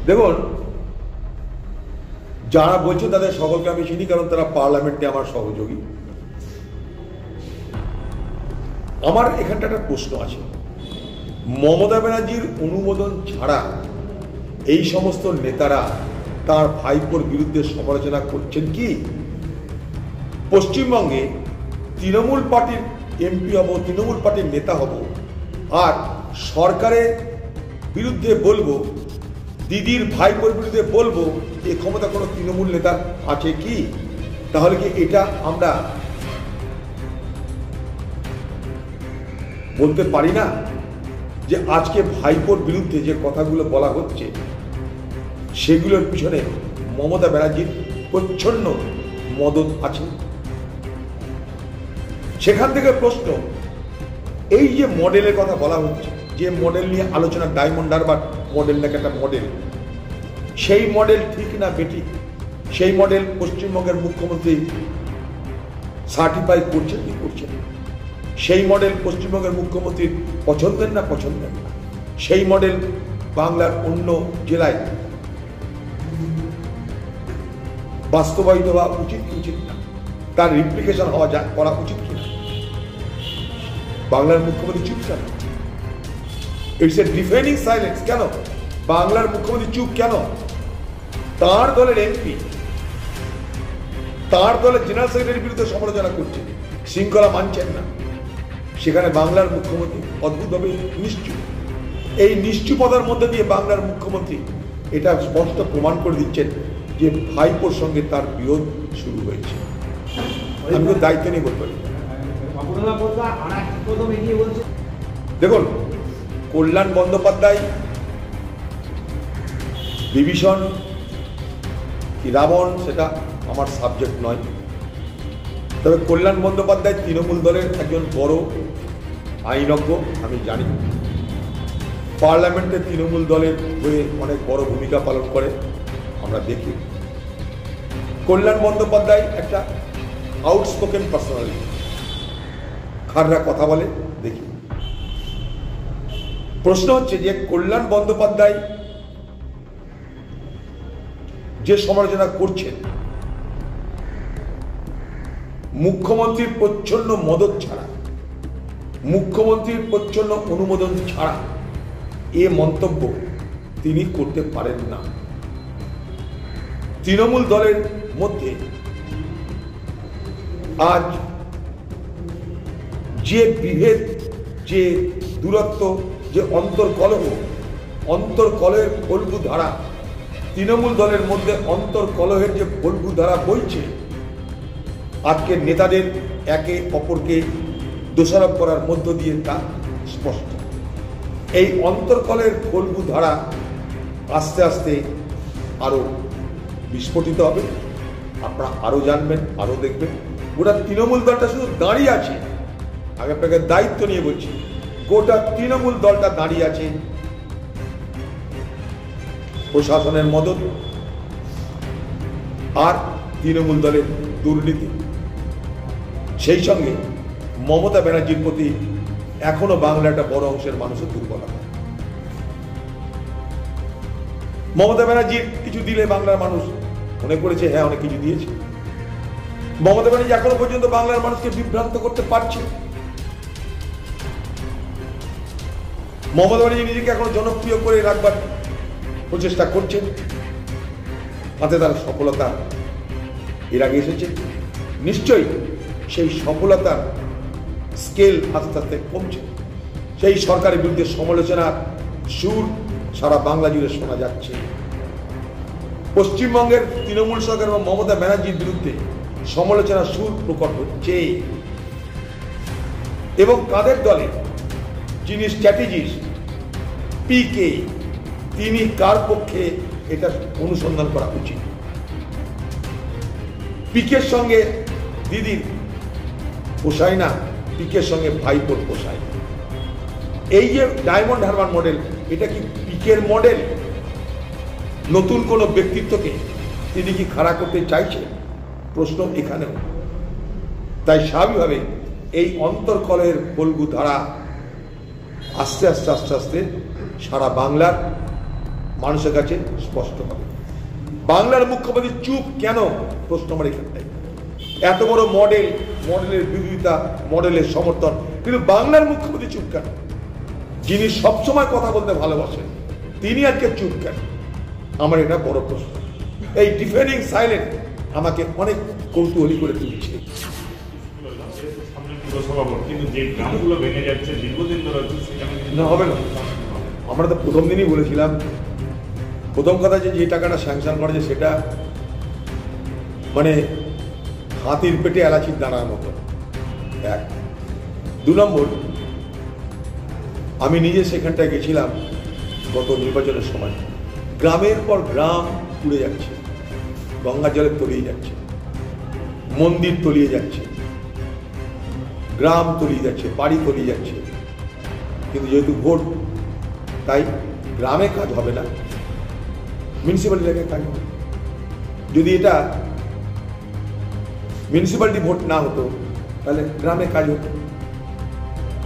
দেখুন, যারা বলছে তাদের সকলকে আমি চিনি, কারণ তারা পার্লামেন্টে আমার সহযোগী। আমার এখানটা একটা প্রশ্ন আছে, মমতা ব্যানার্জির অনুমোদন ছাড়া এই সমস্ত নেতারা তার ভাইপোর বিরুদ্ধে সমালোচনা করছেন কি? পশ্চিমবঙ্গে তৃণমূল পার্টির এমপি হব, তৃণমূল পার্টির নেতা হব, আর সরকারের বিরুদ্ধে বলবো, দিদির ভাইপোর বিরুদ্ধে বলবো, এই ক্ষমতা কোনো তৃণমূল নেতার আছে কি? তাহলে কি এটা আমরা বলতে পারি না যে আজকে ভাইপোর বিরুদ্ধে যে কথাগুলো বলা হচ্ছে সেগুলোর পিছনে মমতা ব্যানার্জির প্রচ্ছন্ন মদত আছে? সেখান থেকে প্রশ্ন, এই যে মডেলের কথা বলা হচ্ছে, যে মডেল নিয়ে আলোচনা, ডায়মন্ড হারবার মডেল নাকি একটা মডেল, সেই মডেল ঠিক না বেঠিক, সেই মডেল পশ্চিমবঙ্গের মুখ্যমন্ত্রী সার্টিফাই করছেন কি করছেন? সেই মডেল পশ্চিমবঙ্গের মুখ্যমন্ত্রীর পছন্দের না পছন্দের না? সেই মডেল বাংলার অন্য জেলায় বাস্তবায়িত হওয়া উচিত কি উচিত না? তার রিপ্লিকেশন হওয়া করা উচিত কিনা? বাংলার মুখ্যমন্ত্রী চুপ কেন? It's a defending silence. কেন বাংলার মুখ্যমন্ত্রী চুপ কেন? তার দলের এমপি, তার দলের জেনারেল সেক্রেটারির বিরুদ্ধে সমালোচনা করছে, শৃঙ্খলা মানছেন না, সেখানে বাংলার মুখ্যমন্ত্রী অদ্ভুতভাবে নিশ্চুপ। এই নিশ্চুপতার মধ্যে দিয়ে বাংলার মুখ্যমন্ত্রী এটা স্পষ্ট প্রমাণ করে দিচ্ছেন যে ভাইপোর সঙ্গে তার বিরোধ শুরু হয়েছে। আমি তো দায়িত্ব নিয়ে বলতে পারি। দেখুন, কল্যাণ বন্দ্যোপাধ্যায় বিভীষণ কি রাবণ সেটা আমার সাবজেক্ট নয়, তবে কল্যাণ বন্দ্যোপাধ্যায় তৃণমূল দলের একজন বড় আইনজ্ঞ, আমি জানি। পার্লামেন্টে তৃণমূল দলের হয়ে অনেক বড় ভূমিকা পালন করে, আমরা দেখি। কল্যাণ বন্দ্যোপাধ্যায় একটা আউটস্পোকেন পার্সোনালিটি, খাররা কথা বলে, দেখি। প্রশ্ন হচ্ছে যে কল্যাণ বন্দ্যোপাধ্যায় যে সমালোচনা করছেন, মুখ্যমন্ত্রীর প্রচ্ছন্ন মদত ছাড়া, মুখ্যমন্ত্রীর প্রচ্ছন্ন অনুমোদন ছাড়া এ মন্তব্য তিনি করতে পারেন না। তৃণমূল দলের মধ্যে আজ যে বিভেদ, যে দূরত্ব, যে অন্তর্কলহের ফল্গু ধারা, তৃণমূল দলের মধ্যে অন্তর্কলহের যে ফল্গু ধারা বইছে, আজকে নেতাদের একে অপরকে দোষারোপ করার মধ্য দিয়ে তা স্পষ্ট। এই অন্তর্কলের ফল্গু ধারা আস্তে আস্তে আরো বিস্ফোটিত হবে, আপনারা আরো জানবেন, আরো দেখবেন। গোটা তৃণমূল দলটা শুধু দাঁড়িয়ে আছে, আমি আপনাকে দায়িত্ব নিয়ে বলছি, গোটা তৃণমূল দলটা দাঁড়িয়ে আছে প্রশাসনের মদত আর তৃণমূল দলের দুর্নীতি, সেই সঙ্গে মমতা ব্যানার্জির প্রতি এখনো বাংলার একটা বড় অংশের মানুষের দুর্বলতা। মমতা ব্যানার্জির কিছু দিলে বাংলার মানুষ মনে করেছে হ্যাঁ অনেক কিছু দিয়েছে। মমতা ব্যানার্জি এখনো পর্যন্ত বাংলার মানুষকে বিভ্রান্ত করতে পারছে। মমতা ব্যানার্জি নিজেকে এখনো জনপ্রিয় করে রাখবার প্রচেষ্টা করছেন, তাতে তার সফলতা এর আগে এসেছে। নিশ্চয়ই সেই সফলতার স্কেল আস্তে আস্তে কমছে। সেই সরকারের বিরুদ্ধে সমালোচনার সুর সারা বাংলা জুড়ে শোনা যাচ্ছে। পশ্চিমবঙ্গের তৃণমূল সরকার এবং মমতা ব্যানার্জির বিরুদ্ধে সমালোচনার সুর প্রকট হচ্ছে, এবং কাদের দলে যিনি স্ট্র্যাটেজিস্ট পিকে, তিনি কার পক্ষে এটা অনুসন্ধান করা উচিত। পিকের সঙ্গে দিদির পোষায় না, পিকের সঙ্গে ভাইপোর পোষায়। এই যে ডায়মন্ড হারবার মডেল, এটা কি পিকের মডেল? নতুন কোন ব্যক্তিত্বকে তিনি কি খাড়া করতে চাইছেন? প্রশ্ন এখানেও। তাই স্বাভাবিকভাবে এই অন্তর্কলের ফল্গু ধারা আস্তে আস্তে আস্তে আস্তে সারা বাংলার মানুষের কাছে স্পষ্ট হবে। বাংলার মুখ্যমন্ত্রী চুপ কেন, প্রশ্ন আমার এখানটাই। এত বড় মডেলের বিরোধিতা, মডেলের সমর্থন, কিন্তু বাংলার মুখ্যমন্ত্রী চুপ কেন? যিনি সবসময় কথা বলতে ভালোবাসেন তিনি আজকে চুপ কেন? আমার এটা বড় প্রশ্ন। এই ডিফেন্ডিং সাইলেন্ট আমাকে অনেক কৌতূহলী করে তুলছে। না, হবে না। আমরা তো প্রথম দিনই বলেছিলাম, প্রথম কথা যে টাকাটা স্যাংশন করেছে সেটা মানে হাতির পেটে এলাচির দানার মতো। এক, 2 নম্বর, আমি নিজে সেখানটায় গেছিলাম গত নির্বাচনের সময়। গ্রামের পর গ্রাম পুড়ে যাচ্ছে, গঙ্গা জলে তলিয়ে যাচ্ছে, মন্দির তলিয়ে যাচ্ছে, গ্রাম তলিয়ে যাচ্ছে, বাড়ি তলিয়ে যাচ্ছে। কিন্তু যেহেতু ভোট, তাই গ্রামে কাজ হবে না, মিউনিসিপ্যালিটি এলাকায় কাজ হবে। যদি এটা মিউনিসিপ্যালিটি ভোট না হতো তাহলে গ্রামে কাজ হতো।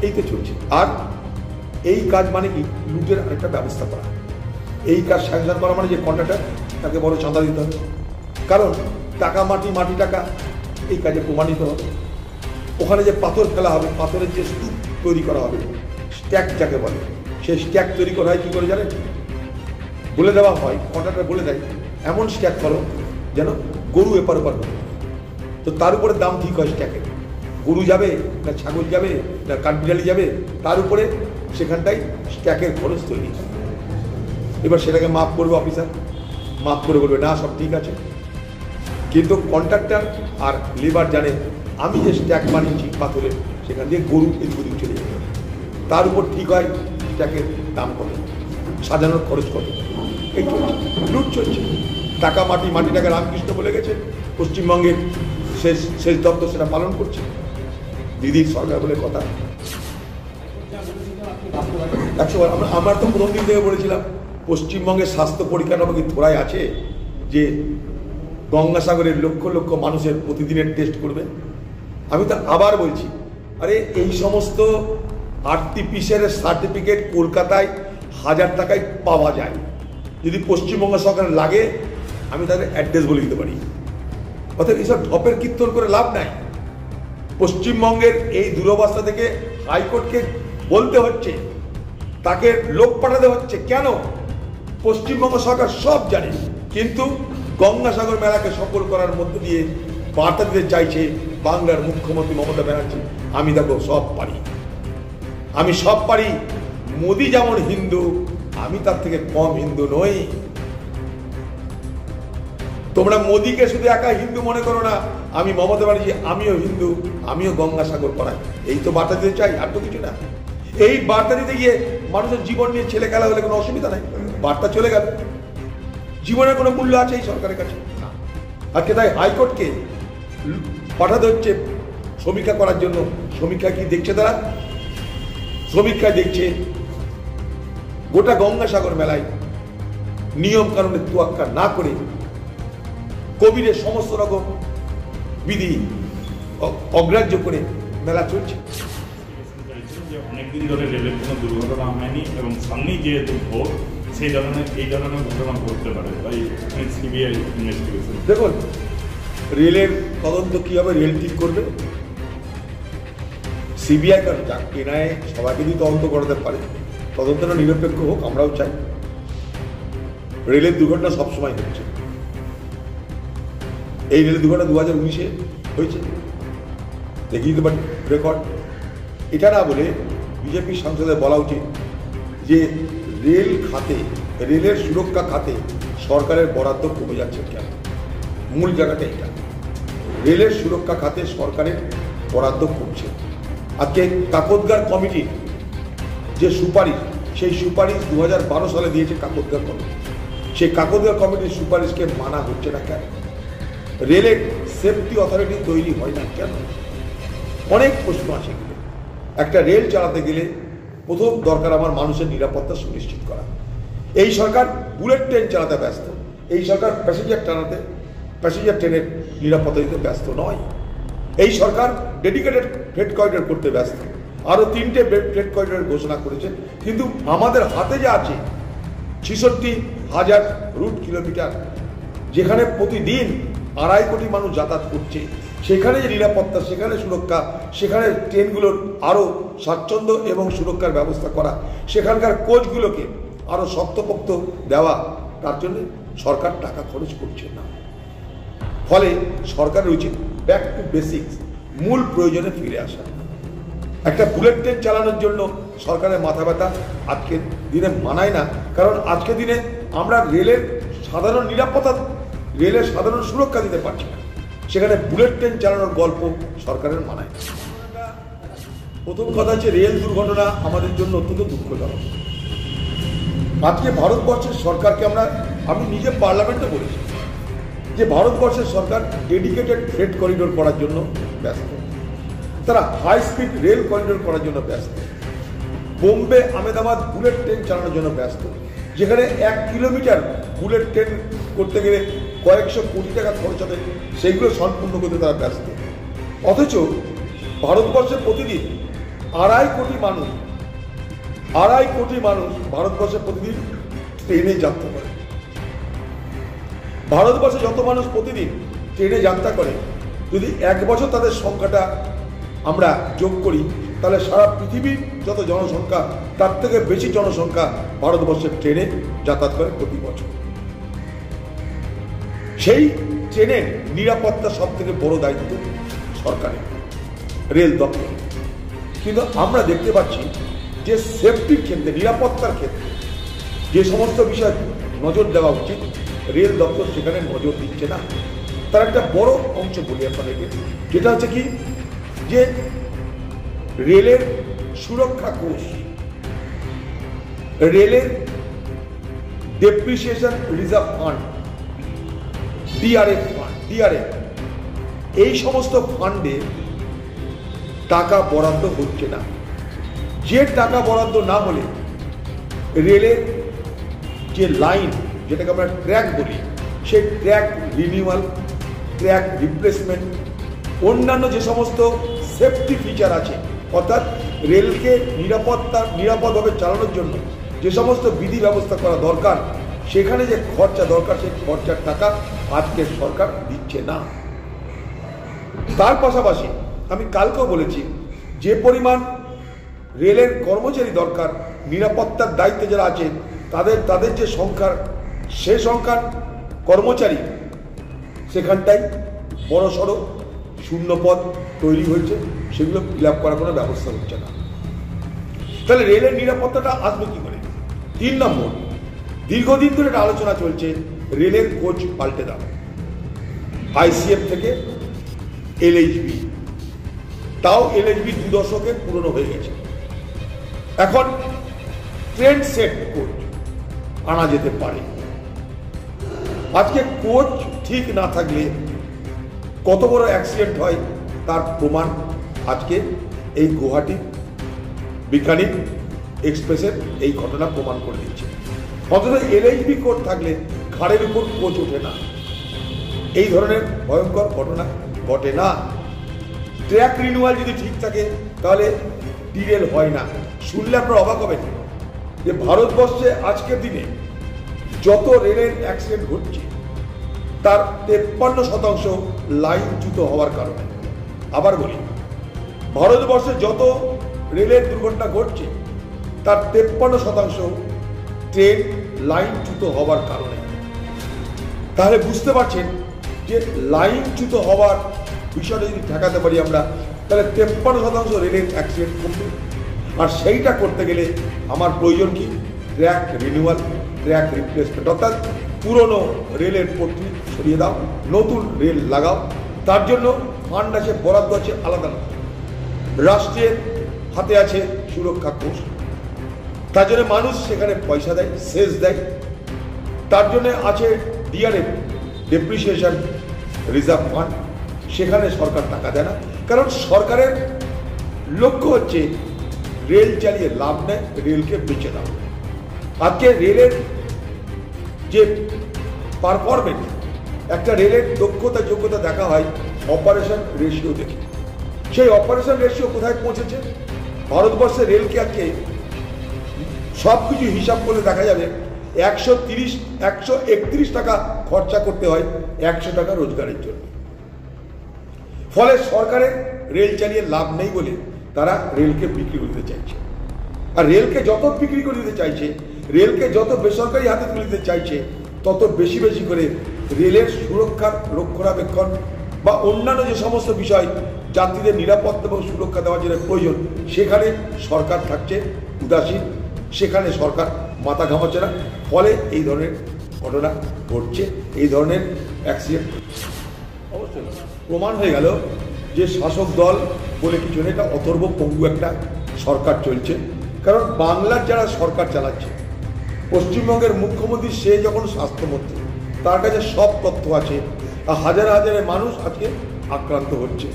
এই তো চলছে। আর এই কাজ মানে কি, লুটের আরেকটা ব্যবস্থা করা। এই কাজ স্যাংশন করা মানে যে কন্ট্রাক্টর তাকে বড় চাঁদা দিতে হবে, কারণ টাকা মাটি টাকা এই কাজে প্রমাণিত হবে। ওখানে যে পাথর ফেলা হবে, পাথরের যে স্তূপ তৈরি করা হবে, স্ট্যাক যাকে বলে, সেই স্ট্যাক তৈরি করা হয় কী করে জানেন? বলে দেওয়া হয়, কন্ট্রাক্টর বলে দেয় এমন স্ট্যাক করো যেন গরু এপার ওপার হবে। তো তার উপরে দাম ঠিক হয় স্ট্যাকের। গরু যাবে না ছাগল যাবে না কাঠবিড়ালি যাবে, তার উপরে সেখানটাই স্ট্যাকের খরচ তৈরি হয়। এবার সেটাকে মাপ করবে অফিসার, মাপ করে বলবে না সব ঠিক আছে। কিন্তু কন্ট্রাক্টর আর লেবার জানে আমি যে স্ট্যাক বানিয়েছি পাথরের, সেখান দিয়ে গরু এদিক চলে যাবে। তার উপর ঠিক হয় স্ট্যাকের দাম কত, সাজানোর খরচ কত। এই লুট চলছে। টাকা মাটি টাকা রামকৃষ্ণ বলে গেছে, পশ্চিমবঙ্গের শেষ দপ্তর সেটা পালন করছে। দিদির সরকার বলে কথা। 100 বার আমরা তো প্রথম দিন থেকে বলেছিলাম পশ্চিমবঙ্গের স্বাস্থ্য পরিকাঠামো কি থোড়াই আছে যে গঙ্গাসাগরের লক্ষ লক্ষ মানুষের প্রতিদিনের টেস্ট করবে? আমি তো আবার বলছি, আরে এই সমস্ত আরটিপিসিআর সার্টিফিকেট কলকাতায় 1000 টাকায় পাওয়া যায়। যদি পশ্চিমবঙ্গ সরকার লাগে আমি তাদের অ্যাড্রেস বলে দিতে পারি। অর্থাৎ এইসব ঢপের কীর্তন করে লাভ নাই। পশ্চিমবঙ্গের এই দুরবস্থা থেকে হাইকোর্টকে বলতে হচ্ছে, তাকে লোক পাঠাতে হচ্ছে। কেন? পশ্চিমবঙ্গ সরকার সব জানে, কিন্তু গঙ্গাসাগর মেলাকে সফল করার মধ্য দিয়ে বার্তা দিতে চাইছে বাংলার মুখ্যমন্ত্রী মমতা ব্যানার্জি, আমি দেখো সব পারি, আমি সব পারি। মোদি যেমন হিন্দু, আমি তার থেকে কম হিন্দু নই। তোমরা মোদিকে শুধু একা হিন্দু মনে করো না, আমি মমতা ব্যানার্জি আমিও হিন্দু, আমিও গঙ্গাসাগর পাড়াই। এই তো বার্তা দিতে চাই, আর তো কিছু না। এই বার্তা দিতে গিয়ে মানুষের জীবন নিয়ে ছেলে খেলা হলে কোনো অসুবিধা নাই, বার্তা চলে গেল। জীবনের কোনো মূল্য আছে এই সরকারের কাছে? আজকে তাই হাইকোর্টকে পাঠাতে হচ্ছে সমীক্ষা করার জন্য। সমীক্ষা কি দেখছে তারা? সমীক্ষায় দেখছে গোটা গঙ্গাসাগর মেলায় নিয়ম কানুনের তোয়াক্কা না করে কোভিডের সমস্ত রকম বিধি অগ্রাহ্য করে মেলা চলছে। অনেকদিন ধরে রেলের কোনো দুর্ঘটনা হয়নি এবং সামনেই যেহেতু ভোট, এই ধরনের ঘটনা ঘটতে পারে, তাই সিবিআই ইনভেস্টিগেশন। দেখুন, রেলের তদন্ত কি হবে রেল ঠিক করবে। সিবিআই কারণ যাক এনআইএ সবাইকে দিয়ে তদন্ত করাতে পারে, তদন্তটা নিরপেক্ষ হোক, আমরাও চাই। রেলের দুর্ঘটনা সবসময় হচ্ছে। এই রেলের দুর্ঘটনা 2019-এ হয়েছে, দেখিয়ে দিতে পারি রেকর্ড। এটা না বলে বিজেপি সাংসদের বলা উচিত যে রেল খাতে, রেলের সুরক্ষা খাতে সরকারের বরাদ্দ কমে যাচ্ছে কেন। মূল জায়গাটা এটা, রেলের সুরক্ষা খাতে সরকারের বরাদ্দ কমছে। আজকে কাকোদগার কমিটির যে সুপারিশ, সেই সুপারিশ 2012 সালে দিয়েছে কাকোদগার কমিটি। সেই কাকোদগার কমিটির সুপারিশকে মানা হচ্ছে না কেন? রেলের সেফটি অথরিটি তৈরি হয় না কেন? অনেক প্রশ্ন আছে। একটা রেল চালাতে গেলে প্রথম দরকার আমার মানুষের নিরাপত্তা সুনিশ্চিত করা। এই সরকার বুলেট ট্রেন চালাতে ব্যস্ত, এই সরকার প্যাসেঞ্জার ট্রেনের নিরাপত্তা দিতে ব্যস্ত নয়। এই সরকার ডেডিকেটেড ফ্রেট করিডর করতে ব্যস্ত, আরও 3টে ফ্রেট করিডরের ঘোষণা করেছে। কিন্তু আমাদের হাতে যা আছে 66 হাজার রুট কিলোমিটার, যেখানে প্রতিদিন 2.5 কোটি মানুষ যাতায়াত করছে, সেখানে যে নিরাপত্তা, সেখানে সুরক্ষা, সেখানে ট্রেনগুলোর আরও স্বাচ্ছন্দ্য এবং সুরক্ষার ব্যবস্থা করা, সেখানকার কোচগুলোকে আরও শক্তপোক্ত দেওয়া, তার জন্য সরকার টাকা খরচ করছে না। ফলে সরকারের উচিত ব্যাক টু বেসিক্স, মূল প্রয়োজনে ফিরে আসা। একটা বুলেট ট্রেন চালানোর জন্য সরকারের মাথা ব্যথা আজকের দিনে মানায় না, কারণ আজকের দিনে আমরা রেলের সাধারণ নিরাপত্তা, রেলের সাধারণ সুরক্ষা দিতে পারছি না, সেখানে বুলেট ট্রেন চালানোর গল্প সরকারের মানায়। প্রথম কথা হচ্ছে রেল দুর্ঘটনা আমাদের জন্য অত্যন্ত দুঃখজনক। আজকে ভারতবর্ষের সরকারকে আমি নিজে পার্লামেন্টে বলেছি যে ভারতবর্ষের সরকার ডেডিকেটেড ফ্রেট করিডোর করার জন্য ব্যস্ত, তারা হাই স্পিড রেল করিডোর করার জন্য ব্যস্ত, বোম্বে আহমেদাবাদ বুলেট ট্রেন চালানোর জন্য ব্যস্ত, যেখানে 1 কিলোমিটার বুলেট ট্রেন করতে গেলে কয়েকশো কোটি টাকা খরচ হবে, সেইগুলো সম্পূর্ণ করতে তারা ব্যস্ত। অথচ ভারতবর্ষে প্রতিদিন 2.5 কোটি মানুষ ভারতবর্ষে প্রতিদিন ট্রেনে যাত্রা করে। ভারতবর্ষে যত মানুষ প্রতিদিন ট্রেনে যাত্রা করে, যদি 1 বছর তাদের সংখ্যাটা আমরা যোগ করি, তাহলে সারা পৃথিবীর যত জনসংখ্যা, তার থেকে বেশি জনসংখ্যা ভারতবর্ষের ট্রেনে যাতায়াত করে প্রতি বছর। সেই ট্রেনের নিরাপত্তা সব থেকে বড় দায়িত্ব সরকারের, রেল দপ্তর। কিন্তু আমরা দেখতে পাচ্ছি যে সেফটির ক্ষেত্রে, নিরাপত্তার ক্ষেত্রে যে সমস্ত বিষয় নজর দেওয়া উচিত, রেল দপ্তর সেখানে নজর দিচ্ছে না। তার একটা বড় অংশ বলি আপনাদেরকে, যেটা হচ্ছে কি, যে রেলের সুরক্ষা কোষ, রেলের ডেপ্রিসিয়েশন রিজার্ভ ফান্ড, ডিআরএফ, এই সমস্ত ফান্ডে টাকা বরাদ্দ হচ্ছে না। যে টাকা বরাদ্দ না হলে রেলের যে লাইন, যেটাকে আমরা ট্র্যাক বলি, সেই ট্র্যাক রিনিউয়াল, ট্র্যাক রিপ্লেসমেন্ট, অন্যান্য যে সমস্ত সেফটি ফিচার আছে, অর্থাৎ রেলকে নিরাপদভাবে চালানোর জন্য যে সমস্ত বিধি ব্যবস্থা করা দরকার, সেখানে যে খরচা দরকার, সেই খরচার টাকা আজকের সরকার দিচ্ছে না। তার পাশাপাশি আমি কালকেও বলেছি, যে পরিমাণ রেলের কর্মচারী দরকার, নিরাপত্তার দায়িত্বে যারা আছে, তাদের যে সংখ্যার, সে সংখ্যার কর্মচারী সেখানটাই বড়সড় শূন্যপদ তৈরি হয়েছে, সেগুলো ফিল আপ করার কোনো ব্যবস্থা হচ্ছে না। তাহলে রেলের নিরাপত্তাটা আসবে কি করে? 3 নম্বর, দীর্ঘদিন ধরে একটা আলোচনা চলছে রেলের কোচ পাল্টে দাও, আইসিএফ থেকে এলএইচবি, তাও এলএইচবি 2 দশকের পুরনো হয়ে গেছে। এখন ট্রেন সেট কোচ আনা যেতে পারে। আজকে কোচ ঠিক না থাকলে কত বড় অ্যাক্সিডেন্ট হয় তার প্রমাণ আজকে এই গুয়াহাটি বিকানির এক্সপ্রেসের এই ঘটনা প্রমাণ করে দিচ্ছে। অথচ এলএইচবি কোচ থাকলে ঘাড়ের উপর কোচ ওঠে না, এই ধরনের ভয়ঙ্কর ঘটনা ঘটে না। ট্র্যাক রিনিউয়াল যদি ঠিক থাকে তাহলে ডিরেল হয় না। শুনলে আপনারা অবাক হবেন যে ভারতবর্ষে আজকের দিনে যত রেলের অ্যাক্সিডেন্ট ঘটছে, তার 53% লাইনচ্যুত হওয়ার কারণে। আবার বলি, ভারতবর্ষে যত রেলের দুর্ঘটনা ঘটছে, তার 53% ট্রেন লাইনচ্যুত হওয়ার কারণে। তাহলে বুঝতে পারছেন যে লাইনচ্যুত হওয়ার বিষয়টা যদি ঠেকাতে পারি আমরা, তাহলে 53% রেলের অ্যাক্সিডেন্ট কমবে। আর সেইটা করতে গেলে আমার প্রয়োজন কি? ট্র্যাক রিনিউয়াল, ট্র্যাক রিপ্লেসমেন্ট, অর্থাৎ পুরনো রেলের পট্টি সরিয়ে দাও, নতুন রেল লাগাও। তার জন্য ফান্ড আছে, বরাদ্দ আছে আলাদা আলাদা। রাষ্ট্রের হাতে আছে সুরক্ষা কোষ, তার জন্য মানুষ সেখানে পয়সা দেয়, সেচ দেয়। তার জন্য আছে ডিআরএফ, ডেপ্রিসিয়েশন রিজার্ভ ফান্ড, সেখানে সরকার টাকা দেয় না। কারণ সরকারের লক্ষ্য হচ্ছে রেল চালিয়ে লাভ নেয়, রেলকে বেঁচে দাও। আজকে রেলের যে পারফরমেন্স, একটা রেলের দক্ষতা যোগ্যতা দেখা হয় অপারেশন রেশিও দেখে। সেই অপারেশন রেশিও কোথায় পৌঁছেছে? ভারতবর্ষের রেলকে আজকে সব কিছু হিসাব করলে দেখা যাবে 131 টাকা খরচা করতে হয় 100 টাকা রোজগারের জন্য। ফলে সরকারের রেল চালিয়ে লাভ নেই বলে তারা রেলকে বিক্রি করে দিতে চাইছে। আর রেলকে যত বিক্রি করে দিতে চাইছে, রেলকে যত বেসরকারি হাতে তুলে দিতে চাইছে, তত বেশি বেশি করে রেলের সুরক্ষার রক্ষণাবেক্ষণ বা অন্যান্য যে সমস্ত বিষয় যাত্রীদের নিরাপত্তা এবং সুরক্ষা দেওয়ার জন্য প্রয়োজন, সেখানে সরকার থাকছে উদাসীন, সেখানে সরকার মাথা ঘামাচ্ছে না। ফলে এই ধরনের ঘটনা ঘটছে, এই ধরনের অ্যাক্সিডেন্ট। অবশ্যই প্রমাণ হয়ে গেল যে শাসক দল বলে কিছু নেই, এটা অথর্ব পঙ্গু একটা সরকার চলছে। কারণ বাংলার যারা সরকার চালাচ্ছে, পশ্চিমবঙ্গের মুখ্যমন্ত্রী সে যখন স্বাস্থ্যমন্ত্রী, তার কাছে সব তথ্য আছে। আর হাজারে হাজারে মানুষ আজকে আক্রান্ত হচ্ছে,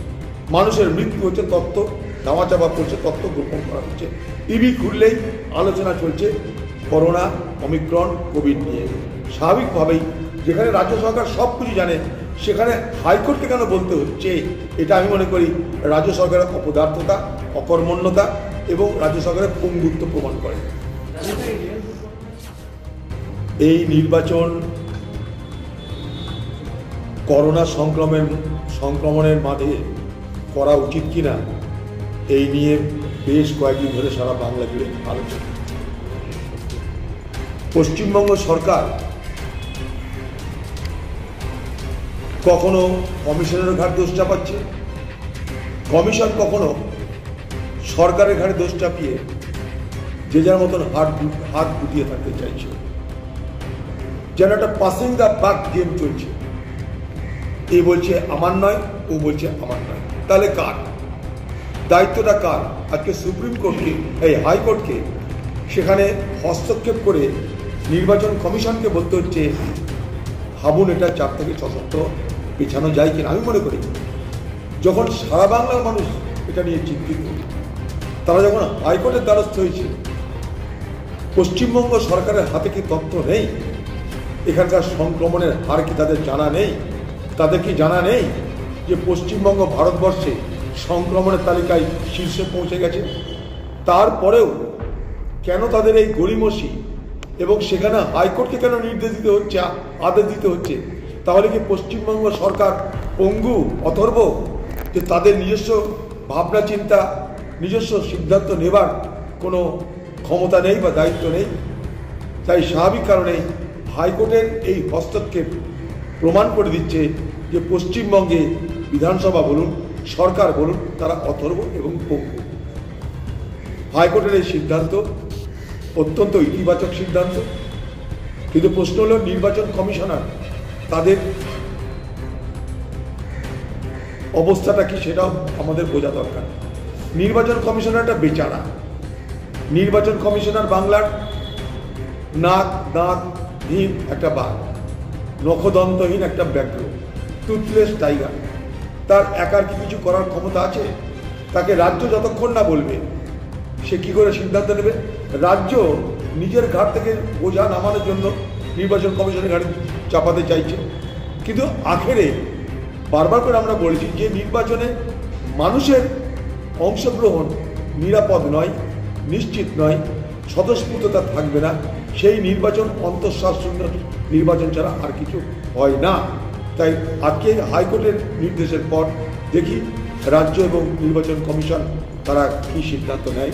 মানুষের মৃত্যু হচ্ছে, তথ্য ধামাচাপা করছে, তথ্য গোপন করা হচ্ছে। টিভি খুললেই আলোচনা চলছে করোনা, অমিক্রন, কোভিড নিয়ে। স্বাভাবিকভাবেই যেখানে রাজ্য সরকার সব কিছু জানে, সেখানে হাইকোর্টকে কেন বলতে হচ্ছে? এটা আমি মনে করি রাজ্য সরকারের অপদার্থতা, অকর্মণ্যতা এবং রাজ্য সরকারের পঙ্গুত্ব প্রমাণ করে। এই নির্বাচন করোনা সংক্রমণের মাঝে করা উচিত কিনা, এই নিয়ে বেশ কয়েকদিন ধরে সারা বাংলা জুড়ে আলোচনা। পশ্চিমবঙ্গ সরকার কখনো কমিশনের ঘাড়ে দোষ চাপাচ্ছে, কমিশন কখনো সরকারের ঘাড়ে দোষ চাপিয়ে যে যার মতন হাত গুটিয়ে থাকতে চাইছে। যেন একটা পাসিং দ্য বাক গেম চলছে। এই বলছে আমার নয়, ও বলছে আমার নয়, তাহলে কার দায়িত্বটা? কার? আজকে সুপ্রিম কোর্টকে, এই হাইকোর্টকে সেখানে হস্তক্ষেপ করে নির্বাচন কমিশনকে বলতে হচ্ছে ভাবুন এটা 4 থেকে 6 সপ্তাহ পেছানো যায় কিনা। আমি মনে করি যখন সারা বাংলার মানুষ এটা নিয়ে চিন্তিত, তারা যখন হাইকোর্টের দ্বারস্থ হয়েছে, পশ্চিমবঙ্গ সরকারের হাতে কি তথ্য নেই? এখানকার সংক্রমণের হার কি তাদের জানা নেই? তাদের কি জানা নেই যে পশ্চিমবঙ্গ ভারতবর্ষে সংক্রমণের তালিকায় শীর্ষে পৌঁছে গেছে? তারপরেও কেন তাদের এই গড়িমসি, এবং সেখানে হাইকোর্টকে কেন নির্দেশ দিতে হচ্ছে, আদেশ দিতে হচ্ছে? তাহলে কি পশ্চিমবঙ্গ সরকার পঙ্গু, অথর্ব, যে তাদের নিজস্ব ভাবনা চিন্তা, নিজস্ব সিদ্ধান্ত নেবার কোনো ক্ষমতা নেই বা দায়িত্ব নেই? তাই স্বাভাবিক কারণে হাইকোর্টের এই হস্তক্ষেপ প্রমাণ করে দিচ্ছে যে পশ্চিমবঙ্গে বিধানসভা বলুন, সরকার বলুন, তারা অথর্ব এবং পঙ্গু। হাইকোর্টের এই সিদ্ধান্ত অত্যন্ত ইতিবাচক সিদ্ধান্ত, কিন্তু প্রশ্ন হল নির্বাচন কমিশনার তাদের অবস্থাটা কি, সেটাও আমাদের বোঝা দরকার। নির্বাচন কমিশনারটা বেচারা, নির্বাচন কমিশনার বাংলার নাক দাঁতহীন একটা বাঘ, নখদন্তহীন একটা ব্যাঘ্র, টুথলেস টাইগার। তার একার কি কিছু করার ক্ষমতা আছে? তাকে রাজ্য যতক্ষণ না বলবে সে কি করে সিদ্ধান্ত নেবে? রাজ্য নিজের ঘাট থেকে বোঝা নামানোর জন্য নির্বাচন কমিশনের ঘাটে চাপাতে চাইছে। কিন্তু আখেরে বারবার করে আমরা বলেছি যে নির্বাচনে মানুষের অংশগ্রহণ নিরাপদ নয়, নিশ্চিত নয়, স্বতঃস্ফূর্ততা থাকবে না। সেই নির্বাচন অন্তঃশ্বাসশূন্য নির্বাচন ছাড়া আর কিছু হয় না। তাই আজকে হাইকোর্টের নির্দেশের পর দেখি রাজ্য এবং নির্বাচন কমিশন তারা কি সিদ্ধান্ত নেয়।